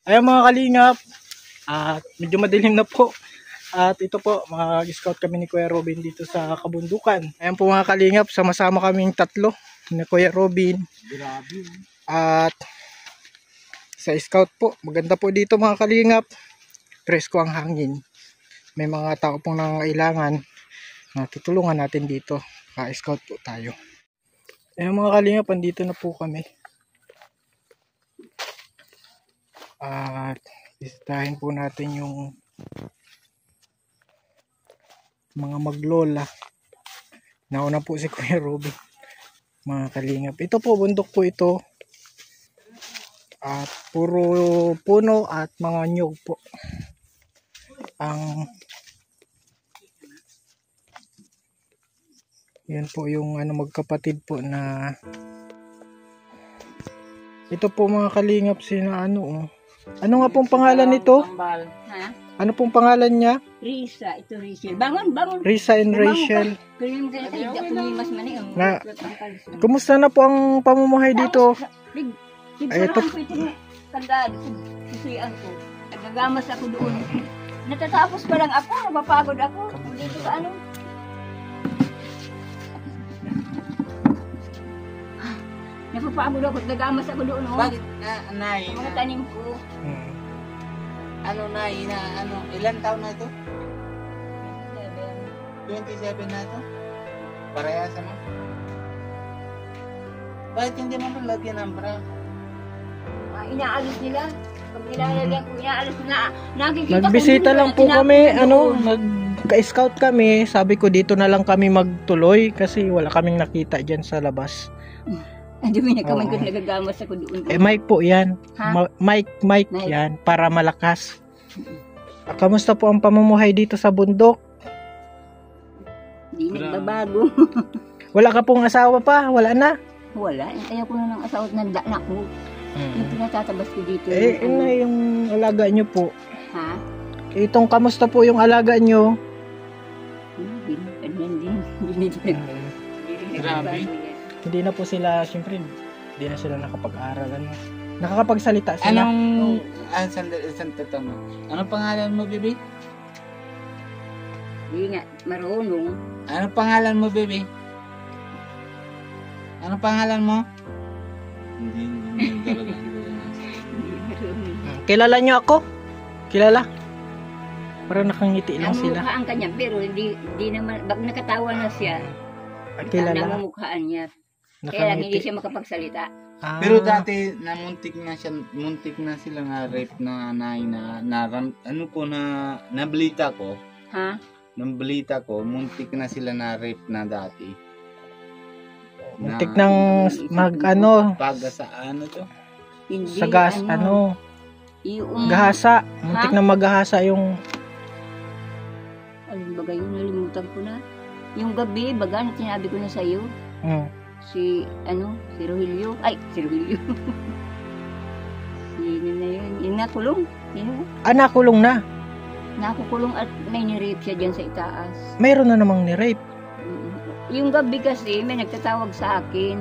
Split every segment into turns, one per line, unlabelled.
Ayan mga kalingap, at medyo madilim na po. At ito po, mag-scout kami ni Kuya Robin dito sa kabundukan. Ayan po mga kalingap, sama-sama kaming tatlo ni Kuya Robin.
Grabe.
At sa scout po, maganda po dito mga kalingap. Presko ang hangin. May mga tao pong nangangailangan na tutulungan natin dito. Ka-scout po tayo. Ayan mga kalingap, andito na po kami. At bisitahin po natin yung mga maglola. Nauna po si Kuya Robin, mga kalingap. Ito po, bundok po ito. At puro puno at mga nyug po. Yan po yung magkapatid po na ito po mga kalingap sina Ano nga pong pangalan nito?
Ha?
Ano pong pangalan niya?
Risa, ito Rachel. Bangon, bangon.
Risa and Rachel. Na, kumusta na po ang pamumuhay dito?
Ay, ito. Susuyan ko. Nagagamas ako doon. Natatapos pa lang ako, napapagod ako. Dito sa napapagod ako, nagamas ako doon.
Bakit, Nay?
Mga tanim ko.
Nay, ilan taon na ito? 27 na ito? Parehas mo? Bakit hindi mo lagyan ng bra?
Inaalis nila. Pag nilalagyan ko, inaalis na. Nakikita
nagbisita
ko,
lang po kami, nagka-scout kami. Sabi ko dito na lang kami magtuloy kasi wala kaming nakita dyan sa labas.
Hindi mo nakaman ko nagagamas ako doon.
Mic po yan. Mic yan para malakas. Kamusta po ang pamumuhay dito sa bundok?
Hindi nagbabago.
Wala ka pong asawa pa? Wala na?
Wala. Ayaw ko na ng asawa at nagdaanak ko. Yung pinatatabas ko dito.
Yung alaga nyo po.
Ha?
Itong kamusta po yung alaga nyo?
Grabe.
Hindi na po sila, siyempre, hindi na sila nakapag-aral. Nakakapagsalita sila.
Isang tatanong. Anong pangalan mo, Bibi?
Hindi nga, marunong.
Anong pangalan mo, Bibi? Anong pangalan mo? Hindi talaga.
Kilala nyo ako? Kilala? Parang nakangiti lang sila.
Namumukhaan ka niya, pero hindi naman, bag nakatawa na siya.
Kilala?
Namumukhaan niya. Kaya lang hindi siya makapagsalita.
Pero dati muntik na sila nga rape na nabalita ko.
Ha?
Nabalita ko, muntik na sila na rape na dati.
Muntik nang
Paga sa to?
Hindi,
sa gas, gahasa. Muntik na maghahasa yung
alin bagay yun, nalimutan ko na. Yung gabi, baga na sinabi ko na sa'yo. Si Rogelio. Ay, si Rogelio. Sino na yun? Yung nakulong.
nakulong na.
Nakukulong at may ni-rape siya dyan sa itaas.
Mayroon na namang ni-rape.
Yung gabi kasi, may nagtatawag sa akin.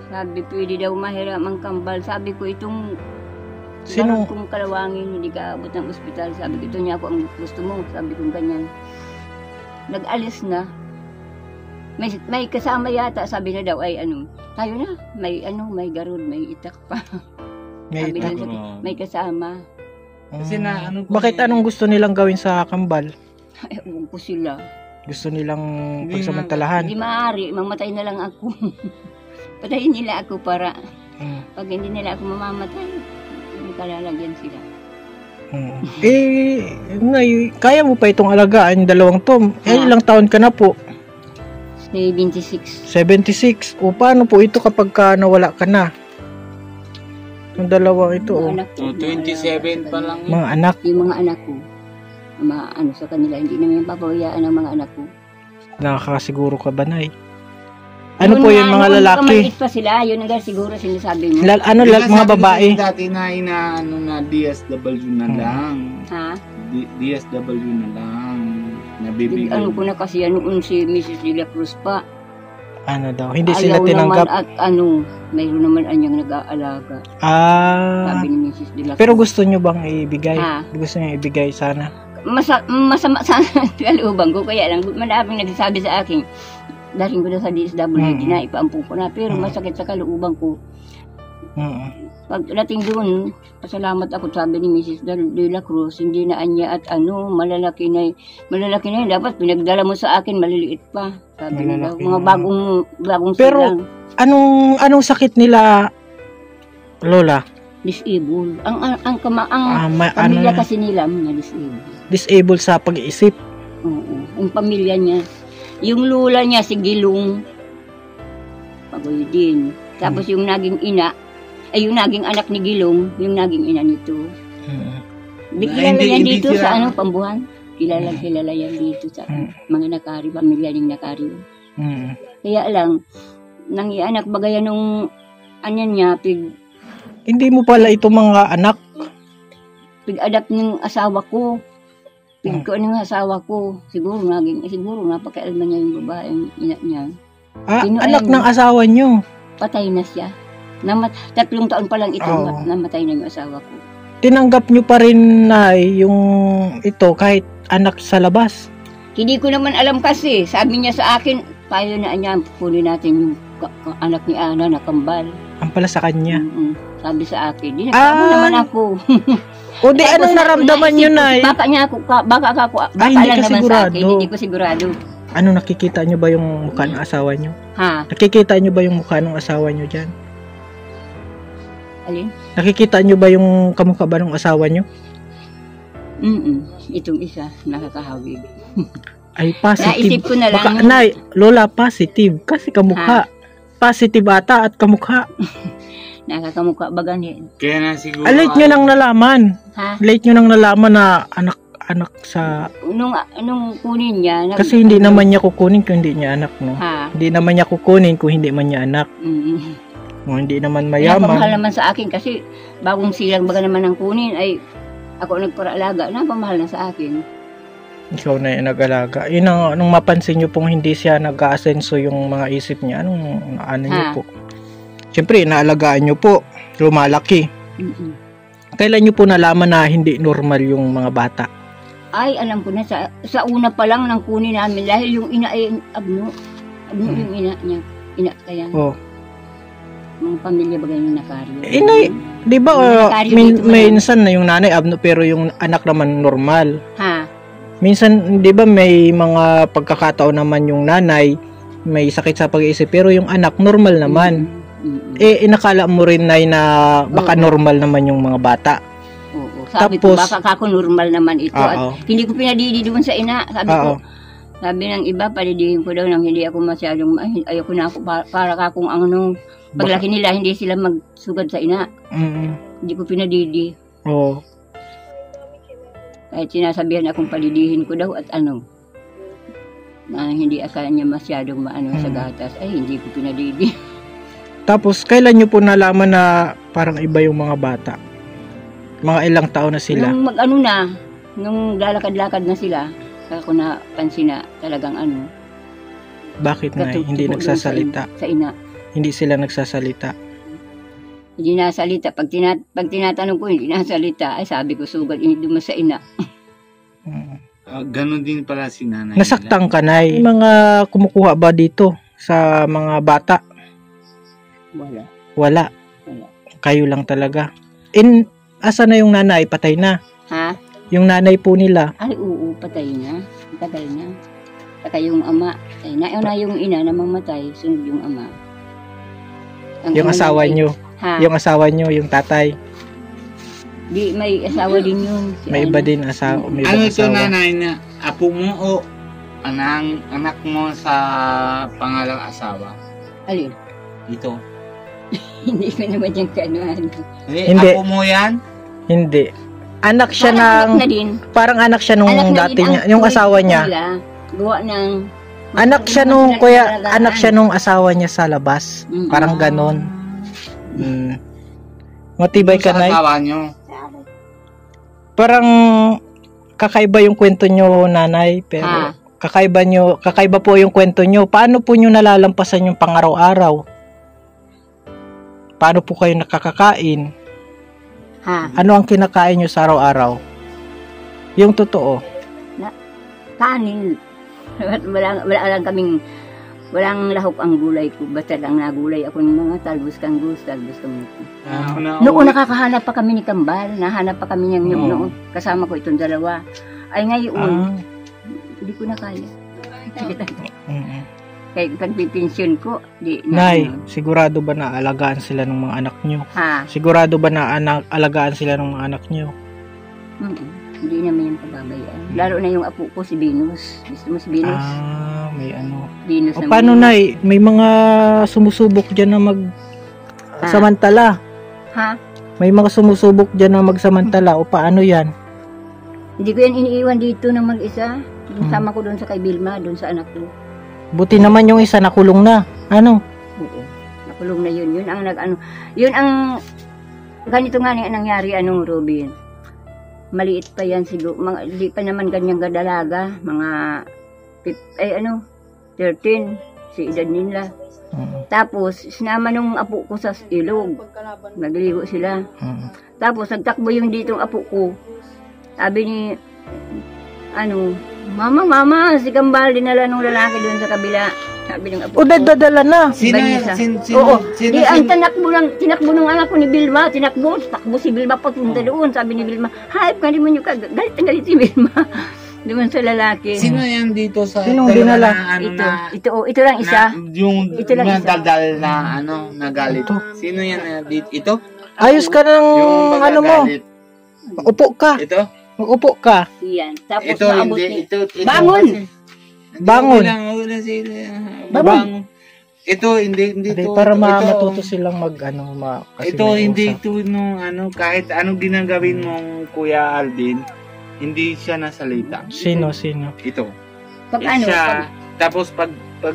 Sabi, pwede daw mahiram ang kambal. Sabi ko, itong
sino?
Kung kalawangin, hindi ka abot ng ospital. Sabi ko, ito niya ako ang gusto mo. Sabi ko, ganyan. Nag-alis na. May kasama yata, sabi na daw ay tayo na, may garod, may itak pa.
May itak.
May kasama.
Kasi
bakit anong gusto nilang gawin sa kambal?
Ay, ewan ko sila.
Gusto nilang pagsamantalahan?
Hindi maaari, mamatay na lang ako. Patayin nila ako para pag hindi nila ako mamamatay, kalalagyan sila.
Kaya mo pa itong alagaan, dalawang to. Ilang taon ka na po?
76.
76. O paano po ito kapag nawala ka na? Yung dalawa ito.
27 pa lang.
Mga anak.
Yung mga anak ko. Sa kanila. Hindi naman papawayaan ang mga anak ko.
Nakakasiguro ka ba, Nay? Ano po yung mga lalaki?
Maliit pa sila. Yun ang siguro sinasabi mo.
Mga babae?
Dati na DSW na lang.
Ha?
DSW na lang. Nabibigay.
Ko na kasi noon si Mrs. De La Cruz pa.
Ano daw? Hindi
Ayaw
sila tinanggap?
naman at ano, mayroon naman anyang nag-aalaga. Sabi ni Mrs. De La Cruz.
Pero gusto nyo bang ibigay?
Ha?
Gusto nyo ibigay sana?
Masama sana ang kalooban ko. Kaya lang, maraming nagsasabi sa akin, dating ko na sa DSWD na, ipaampun ko na. Pero masakit sa kalooban ko. Pagdating doon, pasalamat ako, sabi ni Mrs. De La Cruz, hindi na anya at ano, malalaki na yun. Dapat pinagdala mo sa akin, maliliit pa. Sabi nila,
Malalaki
mga bagong
Pero,
silang
Anong sakit nila, Lola?
disable. Ang pamilya kasi nila, mga disable.
Disable sa pag-iisip.
Oo, yung pamilya niya. Yung lula niya, si Gilong, pagoy din. Tapos yung naging yung naging anak ni Gilong, yung naging ina nito. Kilala yan dito sa Pambuhan. Kilala yan dito sa mga nakari, pamilya ng nakari. Kaya lang, nang ianak bagay nung niya,
Hindi mo pala ito mga anak.
pig-adapt ng asawa ko. Ko ng asawa ko. Siguro napakaialman niya yung babaeng ina niya.
Anak ng asawa nyo.
Patay na siya. 3 taon pa lang ito, namatay na yung asawa ko.
Tinanggap nyo pa rin na yung ito kahit anak sa labas.
Hindi ko naman alam kasi. Sabi niya sa akin, tayo na niya, punin natin yung anak ni Ana na kambal.
Ang pala sa kanya.
Sabi sa akin, di nagsabi naman ako.
O di anong naramdaman nyo na
Baka niya ako, baka
hindi
lang
ka
naman
sigurado.
sa akin, hindi ko sigurado.
Ano, nakikita nyo ba yung mukha ng asawa nyo?
Ha?
Nakikita nyo ba yung mukha ng asawa nyo dyan?
Alin?
Nakikita nyo ba yung kamukha ba ng asawa nyo?
Itong isa, nakakahawig.
Ay, positive.
Naisip ko na lang.
Lola, positive. Kasi kamukha. Positive ata at kamukha.
Nakakamukha ba gani?
Kaya na siguro.
Late nyo nang nalaman.
Ha?
Late nyo nang nalaman na anak sa...
Nung kunin niya.
Kasi hindi naman niya kukunin kung hindi niya anak, no?
Ha?
Hindi naman niya kukunin kung hindi man niya anak. Hindi naman mayaman.
Napamahal naman sa akin kasi bagong silang baga naman ang kunin ay ako nagparaalaga. Napamahal na sa akin.
Ikaw na yung nag-alaga. Yun ang, nung mapansin nyo pong hindi siya nag-aasenso yung mga isip niya, ano nyo po? Siyempre, naalagaan nyo po. Lumalaki. Kailan nyo po nalaman na hindi normal yung mga bata?
Ay, alam ko na. Sa una pa lang nang kunin namin dahil yung ina ay abno. Abno yung ina niya. Ina kaya. Mga pamilya bagay yung nakaryo.
Inay, di ba minsan na yung nanay abno pero yung anak naman normal.
Ha?
Minsan, di ba may mga pagkakataon naman yung nanay may sakit sa pag-iisip pero yung anak normal naman. Inakala mo rin na baka normal naman yung mga bata.
Oo. Sabi ko baka kako normal naman ito at hindi ko pinadidi doon sa ina. Sabi ng iba padidihin ko daw nang hindi ako masyadong ayoko na ako para kakong paglaki nila hindi sila magsugad sa ina. Hindi ko pinadidi. Kahit sinasabihan akong palidihin ko daw at na hindi akala niya masyadong sa gatas, ay hindi ko pinadidi.
Tapos, kailan nyo po nalaman na parang iba yung mga bata? Mga ilang taon na sila?
Nung lalakad-lakad na sila, saka ko napansin na talagang
Bakit na hindi nagsasalita?
Sa ina.
Hindi sila nagsasalita?
Hindi nasalita. Pag tinatanong ko, hindi nasalita. Ay, sabi ko, sugal, hindi mo sa ina.
Ganon din pala si nanay.
Nasaktan ka, Nay. Mga kumukuha ba dito sa mga bata? Wala. Kayo lang talaga. Asa na yung nanay? Patay na?
Ha?
Yung nanay po nila?
Ay, oo, patay na. Patay na. Saka yung ama. Ay, na yung ina na mamatay, sunod yung ama.
Yung asawa nyo?
Ha?
Yung asawa nyo, yung tatay?
Di, may asawa din yun.
May iba din asawa. May
Ano ito
asawa.
nanay na apo mo o anak mo sa pangalang asawa?
Alin?
Ito.
Hindi ko naman yung kanuhan.
Hindi.
Apo mo yan?
Hindi. Anak siya
Anak
ng...
na din.
Parang anak siya nung dati niya. Yung asawa niya.
Gawa ng...
Anak siya nung... Kuya, anak siya nung asawa niya sa labas. Parang ganon. Matibay ka, Nay.
Sa asawa nyo?
Parang kakaiba yung kwento nyo, nanay. Pero kakaiba po yung kwento nyo. Paano po nyo nalalampasan yung pang-araw-araw? Paano po kayo nakakakain?
Ha?
Ano ang kinakain nyo sa araw-araw? Yung totoo.
Kanin. Wala lang kaming, walang lahok ang gulay ko. Basta lang nagulay ako ng mga talbos kangus, talbos kamuti. Noon nakakahanap pa kami ni Kambal. Nahanap pa kami niyang
Oo.
noon. Kasama ko itong dalawa. Ay ngayon,
Ah,
hindi ko na kaya.
mm.
Kaya pagpipensyon ko, di na.
Nay, sigurado ba na alagaan sila ng mga anak nyo?
Ha?
Sigurado ba na alagaan sila ng mga anak nyo?
Hindi naman yung pababayaan. Lalo na yung apo ko, si Venus. Gusto mo si Venus?
Ah, may ano.
Venus
O
na
paano,
Venus.
Nay? May mga sumusubok dyan na samantala.
Ha?
May mga sumusubok dyan na magsamantala. O paano yan?
Hindi ko yan iniiwan dito ng mag-isa. Sama ko doon sa kay Vilma, doon sa anak ko.
Buti naman yung isa nakulong na. Ano?
Oo. Nakulong na yun. Yun ang yun ang ganito nga ang nangyari Robin. Maliit pa yan siguro. Di pa naman ganyang gadalaga. Mga 13. Si edad nila. Tapos, sinama nung apo ko sa ilog. Nagligo sila. Tapos, nagtakbo yung ditong apo ko. Sabi ni, Mama, si Kambal, dinala nung lalaki doon sa kabila. Sabi ng apo
O,
ko.
dadala na.
Sino
Vanessa.
sino
Oo.
sino
Di, ang tinakbo ng anak ko ni Vilma, takbo si Vilma papunta doon. Sabi ni Vilma, hayop ka, di mo nyo ka, galit na galit si Vilma. Doon sa lalaki.
Sino yan dito sa
Sinong
dalawa
dinala?
na, ano
Ito,
na,
ito lang isa.
yung
Ito lang isa.
daldal na na galit.
Ito.
Sino yan dito? Ito?
Ayos ka ng
Yung
ano mo.
magagalit.
Upo ka.
Ito?
Upo ka.
Yan. Tapos
Ito
naabot
hindi.
ni...
Ito.
Bangon!
Bangon.
Wala sila.
Bangon.
Bangon. Ito hindi
Ade,
to.
para
ito,
matuto silang kasi
Ito
may
hindi
usap.
ito no kahit anong ginagawin mong Kuya Alvin, hindi siya nasalita.
Sino?
Ito.
Pag
Siya, tapos pag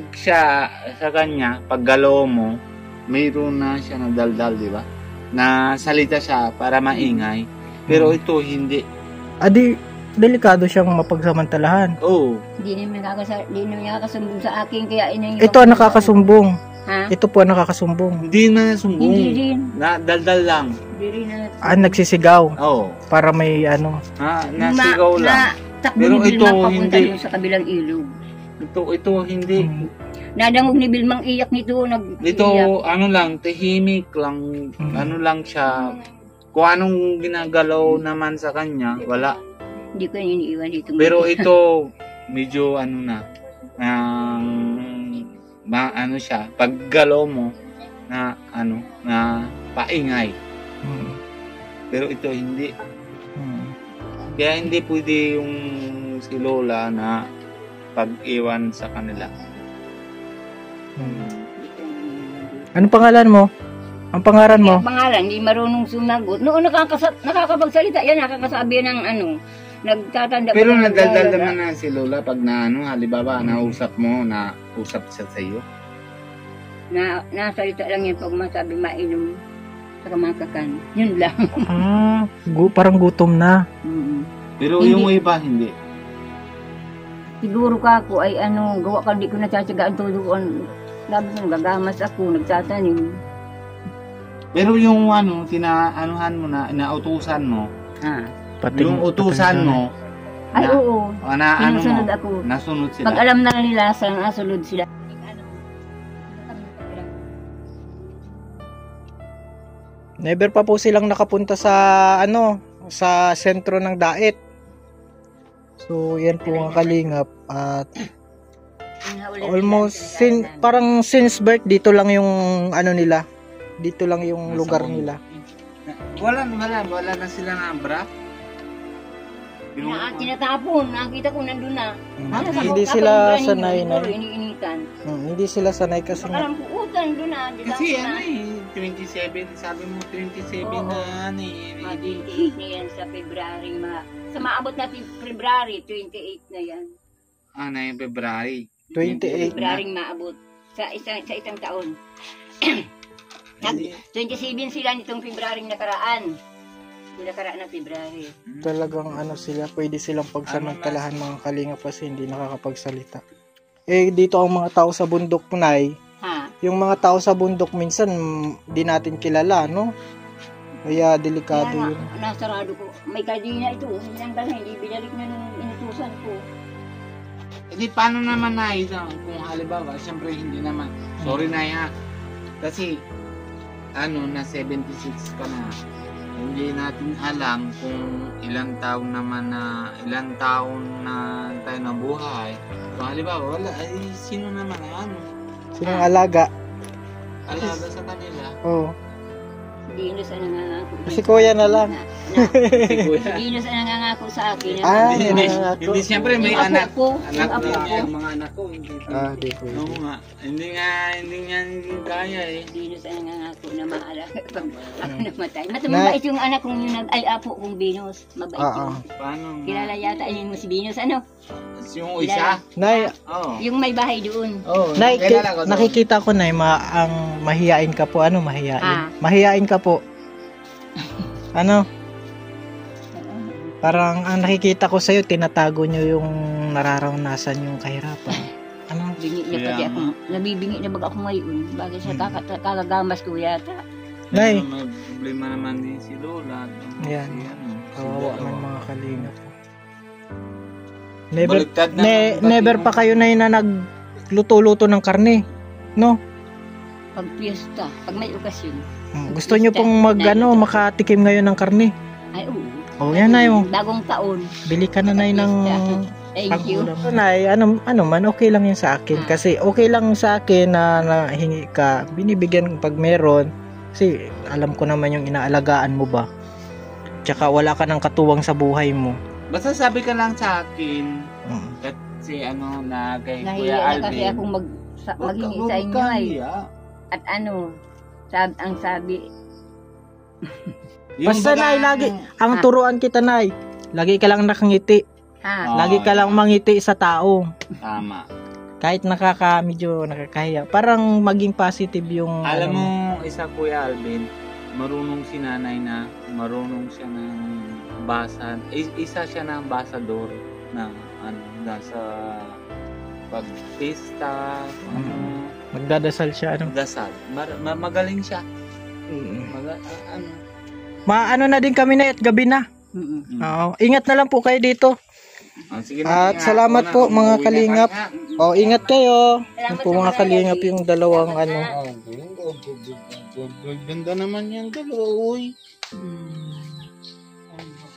siya sa kanya, pag galaw mo, mayroon na siya na daldal, di ba? Na salita siya para maingay. Pero ito hindi.
Adi, delikado siyang mapagsamantalahan.
Oh,
Hindi naman nakakasumbong sa akin, kaya inayin
Ito ang nakakasumbong.
Ha?
Ito po ang nakakasumbong.
hindi na sumbong.
Hindi rin.
Na daldal lang.
Hindi rin na...
Nagsisigaw.
Oh.
Para may
Nasigaw lang.
Takbo
Pero
ni Vilma
ito,
papunta
hindi.
doon sa kabilang ilog.
Ito hindi.
Nadangog ni Vilmang iyak nito.
Ito, ano lang, tahimik lang, ano lang siya. Kung anong ginagalaw naman sa kanya, wala.
Hindi ko yan iniiwan dito.
Pero ito, medyo ano siya, pag galaw mo, na paingay. Pero ito hindi. Kaya hindi pwede yung si Lola na pag-iwan sa kanila.
Anong pangalan mo? Ang pangalan mo?
Ang pangalan, hindi marunong sumagot. Noon nakakapagsalita yan, nakakasabi ng nagtatanda.
Pero
pa ng
nagdaldal
Lola.
naman na si Lola pag halimbawa, nausap siya sa iyo.
Nasalita lang yan pag masabi mainom sa kamakakan. Yun lang.
Parang gutom na.
Pero
Hindi.
yung iba, hindi.
Siguro ka ako ay gawa ka, di ko natsatsagaan tuloy. Sabi ko, nagagamas ako, nagtatanim.
Pero yung tinaanuhan mo na, inautusan mo, yung utusan mo,
Ay,
Na-
oo. Sinusunod ako.
nasunod sila.
Pag alam na nila, nasunod sila.
Never pa po silang nakapunta sa sa sentro ng Daet. So yan po ang kalingap at almost parang since birth dito lang yung nila. Dito lang yung lugar nila.
Wala na sila ng bra.
Tinatapon, nakita ko nandun na.
Hindi sila sanay na.
Iniinitan.
Hindi sila sanay kasi nga.
Alam ko, utan doon na.
Kasi 27, sabi mo 27
Oo.
na
Mag-28 na yan sa February. Sa maabot natin February, 28 na yan.
na yung February.
28
February maabot sa isang taon. 27 sila nitong February nakaraan. Nakaraan na February.
Talagang ano sila, pwede silang pagsamantalahan mga kalingap kasi hindi nakakapagsalita. Eh dito ang mga tao sa bundok Nay,
Ha?
yung mga tao sa bundok minsan di natin kilala, no? Kaya delikado
Kaya
yun.
nga, nasarado ko. May kadina ito. Hindi lang dala, hindi binalik na nung inutusan ko.
Hindi, paano naman na kung halimbawa, siyempre hindi naman. Sorry na ha. Kasi, na 76 ka na. Hindi natin alam kung ilang taon na tayo nabuhay. Kung halimbawa, wala, ay sino naman
Sinong alaga?
alaga sa kanila.
Oh.
Dinos ang nangangako.
Si kuya na lang.
Si kuya.
Dinos ang nangangako sa akin.
Ah,
Hindi,
nangangako.
hindi, siyempre may
Yung
anak.
apo ko,
Anak
yung apo
din
ko.
yan, mga anak ko. Hindi,
Di pwede.
Oo nga. Hindi nga kaya eh.
Dinos ang nangangako na maalaga pag ako
Hmm.
namatay. Mabait yung anak kong yun, ay apo kong Binos. Mabait
Oo.
yun.
Paano?
Kilala yata yun mo si Binos, ano?
Yung isa?
Nay,
Oo.
Yung may bahay doon.
Oh,
Nay,
kilala ko doon.
nakikita ko Nay, ang mahiyain ka po. Ano mahiyain?
Ah.
Mahiyain ka po. Ano? Parang ang nakikita ko sa'yo, tinatago nyo yung nararanasan yung kahirapan. Ano?
Bingi na
Kaya
pati
nga.
ako. Nabibingi na bag ako ngayon. Bagay sa kakagamas ko yata.
Nay.
May problema naman din si Lola.
Yan.
Si,
Kawawa
si
man
Dalawa.
mga kalingap. Never,
Baligtad na naman
never
pati
pa kayo na nagluto-luto ng karne. No?
Pag piyesta, pag may okasyon.
Gusto nyo pong makatikim ngayon ng karne.
Ay, oo.
Oh, yan Nay. Oh.
Bagong taon.
Bili ka na Nay ng
Thank you.
pang-ulam. Nay, ano man, okay lang yun sa akin. Kasi okay lang sa akin na nahingi ka. Binibigyan pag meron. Kasi alam ko naman yung inaalagaan mo ba. Tsaka wala ka ng katuwang sa buhay mo.
Basta sabi ka lang sa akin,
Mm.
kasi na kay Kuya
Nahiya na
Alvin.
kasi akong maghingi sa inyo ay. At ano, ang sabi,
Basta Nay, lagi, ang turuan kita Nay, lagi ka lang nakangiti.
ha,
Lagi ka lang mangiti sa tao.
Tama.
Kahit medyo nakakahiya. Parang maging positive yung...
Alam mo, isa Kuya Alvin, marunong si nanay na, marunong siya ng basa. Isa siya ng ambasador ng sa pagpista,
Magdadasal siya.
dasal. Magaling siya.
Maano na din kami na at gabi na.
mm-mm.
Oo. Ingat na lang po kayo dito.
Sige
At
ingat
salamat
po
po,
na.
mga
Umuwi na
kalingap.
tayo, ha?
Ingat kayo.
Salamat
Yung po
sa
mga
mga
kalingap
lagi.
yung dalawang
Ganda naman yan dalawa, uy.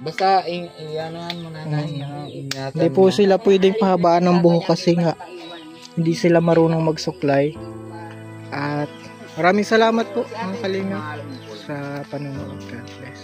Basta, i-anoan mo na ingatan
Hindi po sila pwedeng pahabaan ng buhok kasi nga hindi sila marunong magsuklay. At maraming salamat po mga kalingap sa panonood. God bless.